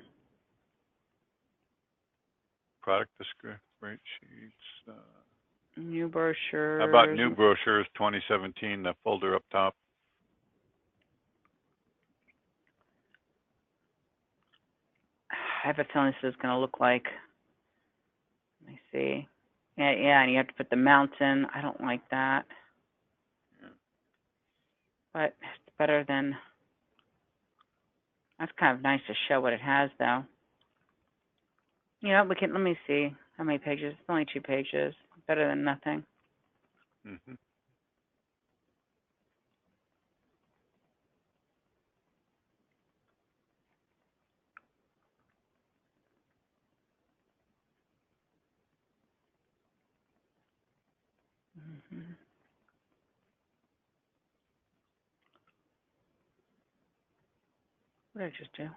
[SPEAKER 2] Product description, rate sheets.
[SPEAKER 1] New brochures.
[SPEAKER 2] How about new brochures 2017, the folder up top?
[SPEAKER 1] I have a feeling this is going to look like, let me see. Yeah, and you have to put the mounts in. I don't like that.
[SPEAKER 2] Yeah.
[SPEAKER 1] But it's better than, that's kind of nice to show what it has, though. You know, we can, let me see how many pages. It's only 2 pages. Better than nothing.
[SPEAKER 2] Mm-hmm.
[SPEAKER 1] Mhm. What did I just do?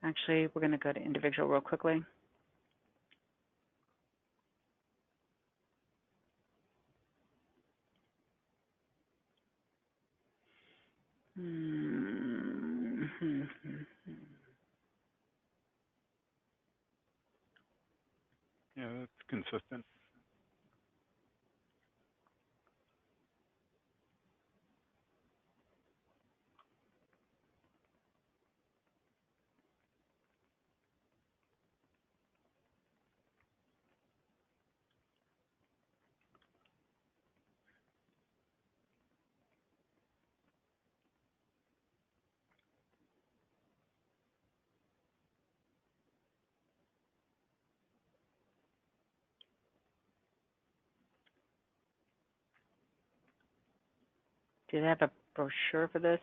[SPEAKER 1] Actually, we're going to go to individual real quickly. Mm-hmm.
[SPEAKER 2] Yeah, that's consistent.
[SPEAKER 1] Do they have a brochure for this?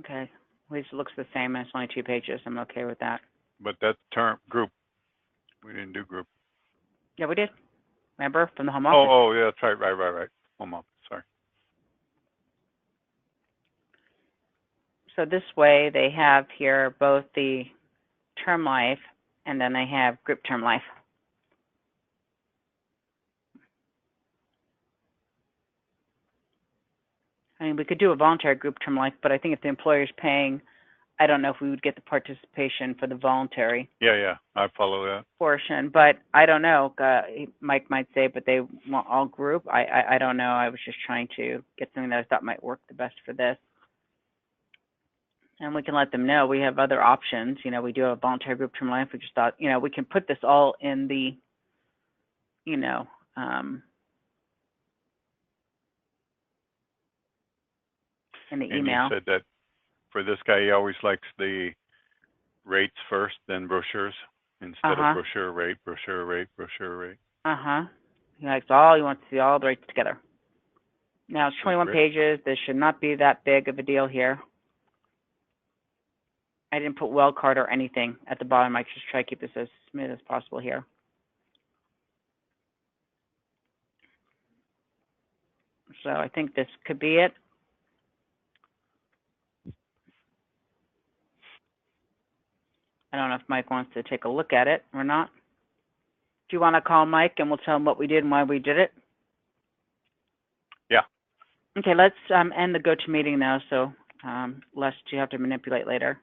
[SPEAKER 1] Okay. At least it looks the same. It's only 2 pages. I'm okay with that.
[SPEAKER 2] But that's term group. We didn't do group.
[SPEAKER 1] Yeah, we did. Remember, from the home office?
[SPEAKER 2] Oh, yeah, that's right, right. Home office, sorry.
[SPEAKER 1] So this way they have here both the term life and then they have group term life. I mean, we could do a voluntary group term life, but I think if the employer's paying, I don't know if we would get the participation for the voluntary
[SPEAKER 2] Yeah, I follow that.
[SPEAKER 1] portion, but I don't know. Mike might say, but they want all group. I don't know. I was just trying to get something that I thought might work the best for this. And we can let them know we have other options. You know, we do have a voluntary group term life. We just thought, you know, we can put this all in the, you know, in the
[SPEAKER 2] And
[SPEAKER 1] email.
[SPEAKER 2] you said that for this guy, he always likes the rates first, then brochures, instead of brochure rate.
[SPEAKER 1] He likes all, he wants to see all the rates together. Now, it's 21
[SPEAKER 2] Great.
[SPEAKER 1] pages. This should not be that big of a deal here. I didn't put well card or anything at the bottom. I just try to keep this as smooth as possible here. So I think this could be it. I don't know if Mike wants to take a look at it or not. Do you want to call Mike and we'll tell him what we did and why we did it?
[SPEAKER 2] Yeah.
[SPEAKER 1] Okay, let's end the GoToMeeting now, so lest you have to manipulate later.